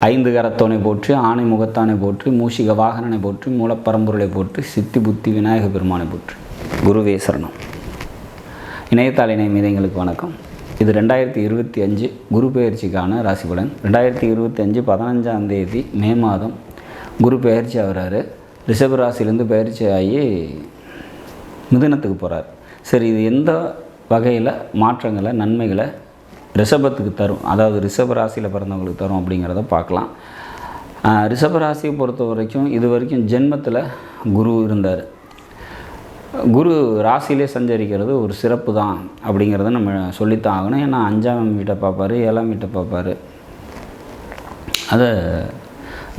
ஐந்து கரத்தோனை போற்றி, ஆணை முகத்தானை போற்றி, மூஷிக வாகனனை போற்றி, மூலப்பரம்பொருளை போற்றி, சித்தி புத்தி விநாயக பெருமானை போற்றி. குருவே சரணம். இணையத்தாள் இணை மீதங்களுக்கு வணக்கம். இது 2025 குரு பெயர்ச்சிக்கான ராசி பலன். 2025 15ஆம் தேதி மே மாதம் குரு பெயர்ச்சி ஆகிறாரு. ரிஷப ராசிலேருந்து பெயர்ச்சி ஆகி மிதுனத்துக்கு போகிறார். சரி, இது எந்த வகையில் மாற்றங்களை நன்மைகளை ரிஷபத்துக்கு தரும், அதாவது ரிஷப ராசியில் பிறந்தவங்களுக்கு தரும் அப்படிங்கிறத பார்க்கலாம். ரிஷப ராசியை பொறுத்த வரைக்கும் இது வரைக்கும் ஜென்மத்தில் குரு இருந்தார். குரு ராசியிலே சஞ்சரிக்கிறது ஒரு சிறப்பு தான் அப்படிங்கிறத நம்ம சொல்லித்தான் ஆகணும். ஏன்னா 5ஆம் வீட்டை பார்ப்பார், 7ஆம் வீட்டை பார்ப்பார், அதை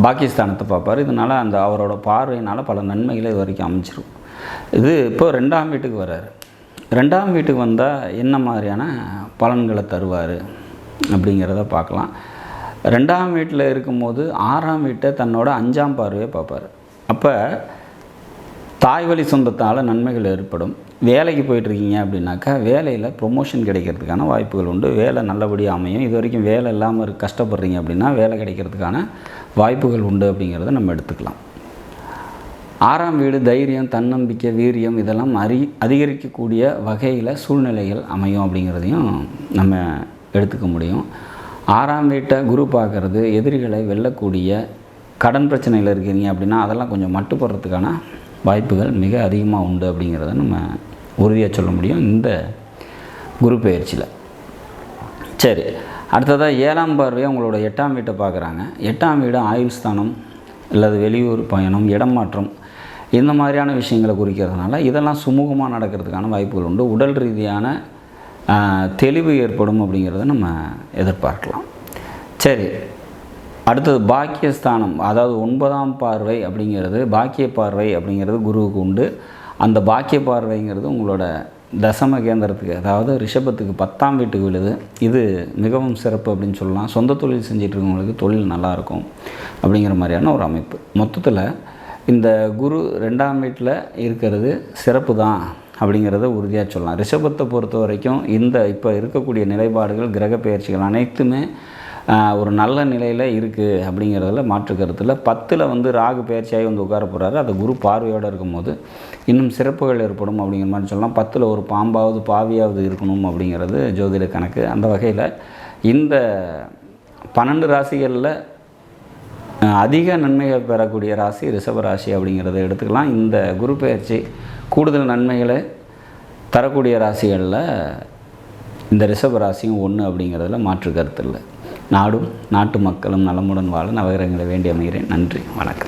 பாகிஸ்தானத்தை பார்ப்பார். இதனால் அந்த அவரோட பார்வையினால் பல நன்மைகளை இது வரைக்கும் அமைச்சிரும். இது இப்போ 2ஆம் வீட்டுக்கு வர்றாரு. 2ஆம் வீட்டுக்கு வந்தால் என்ன மாதிரியான பலன்களை தருவார் அப்படிங்கிறத பார்க்கலாம். 2ஆம் வீட்டில் இருக்கும்போது 6ஆம் வீட்டை தன்னோட 5ஆம் பார்வையை பார்ப்பார். அப்போ தாய் வழி சொந்தத்தால் நன்மைகள் ஏற்படும். வேலைக்கு போயிட்டுருக்கீங்க அப்படின்னாக்கா வேலையில் ப்ரொமோஷன் கிடைக்கிறதுக்கான வாய்ப்புகள் உண்டு. வேலை நல்லபடியாக அமையும். இது வரைக்கும் வேலை இல்லாமல் கஷ்டப்படுறீங்க அப்படின்னா வேலை கிடைக்கிறதுக்கான வாய்ப்புகள் உண்டு அப்படிங்கிறத நம்ம எடுத்துக்கலாம். 6ஆம் வீடு தைரியம், தன்னம்பிக்கை, வீரியம் இதெல்லாம் அதிகரிக்கக்கூடிய வகையில் சூழ்நிலைகள் அமையும் அப்படிங்கிறதையும் நம்ம எடுத்துக்க முடியும். 6ஆம் வீட்டை குரு பார்க்குறது எதிரிகளை வெல்லக்கூடிய, கடன் பிரச்சனையில் இருக்கிறீங்க அப்படின்னா அதெல்லாம் கொஞ்சம் மட்டுப்படுறதுக்கான வாய்ப்புகள் மிக அதிகமாக உண்டு அப்படிங்கிறத நம்ம உறுதியாக சொல்ல முடியும் இந்த குரு பெயர்ச்சியில். சரி, அடுத்ததாக 7ஆம் பார்வையை உங்களோட 8ஆம் வீட்டை பார்க்குறாங்க. 8ஆம் வீடு ஆயுள் ஸ்தானம், அல்லது வெளியூர் பயணம், இடம் மாற்றம், இந்த மாதிரியான விஷயங்களை குறிக்கிறதுனால இதெல்லாம் சுமூகமாக நடக்கிறதுக்கான வாய்ப்புகள் உண்டு. உடல் ரீதியான தெளிவு ஏற்படும் அப்படிங்கிறத நம்ம எதிர்பார்க்கலாம். சரி, அடுத்தது பாக்கியஸ்தானம், அதாவது 9ஆம் பார்வை அப்படிங்கிறது, பாக்கிய பார்வை அப்படிங்கிறது குருவுக்கு உண்டு. அந்த பாக்கிய பார்வைங்கிறது உங்களோட தசம கேந்திரத்துக்கு, அதாவது ரிஷபத்துக்கு 10ஆம் வீட்டுக்கு விழுது. இது மிகவும் சிறப்பு அப்படின்னு சொல்லலாம். சொந்த தொழில் செஞ்சிட்டு இருக்கவங்களுக்கு தொழில் நல்லாயிருக்கும் அப்படிங்கிற மாதிரியான ஒரு அமைப்பு. மொத்தத்தில் இந்த குரு 2ஆம் வீட்டில் இருக்கிறது சிறப்பு தான் அப்படிங்கிறத உறுதியாக சொல்லலாம். ரிஷபத்தை பொறுத்த வரைக்கும் இந்த இப்போ இருக்கக்கூடிய நிலைப்பாடுகள், கிரக பெயர்ச்சிகள் அனைத்துமே ஒரு நல்ல நிலையில் இருக்குது அப்படிங்கிறதுல மாற்று கருத்தில். 10ல் ராகு பெயர்ச்சியாகி உட்கார போகிறாரு. அது குரு பார்வையோடு இருக்கும்போது இன்னும் சிறப்புகள் ஏற்படும் அப்படிங்கிற மாதிரி சொல்லலாம். 10ல் ஒரு பாம்பாவது பாவியாவது இருக்கணும் அப்படிங்கிறது ஜோதிட கணக்கு. அந்த வகையில் இந்த 12 ராசிகளில் அதிக நன்மைகள் பெறக்கூடிய ராசி ரிஷப ராசி அப்படிங்கிறத எடுத்துக்கலாம். இந்த குரு பெயர்ச்சி கூடுதல் நன்மைகளை தரக்கூடிய ராசிகளில் இந்த ரிஷப ராசியும் ஒன்று அப்படிங்கிறதுல மாற்று கருத்து இல்லை. நாடும் நாட்டு மக்களும் நலமுடன் வாழ நவகிரகங்களை வேண்டி அமைகிறேன். நன்றி, வணக்கம்.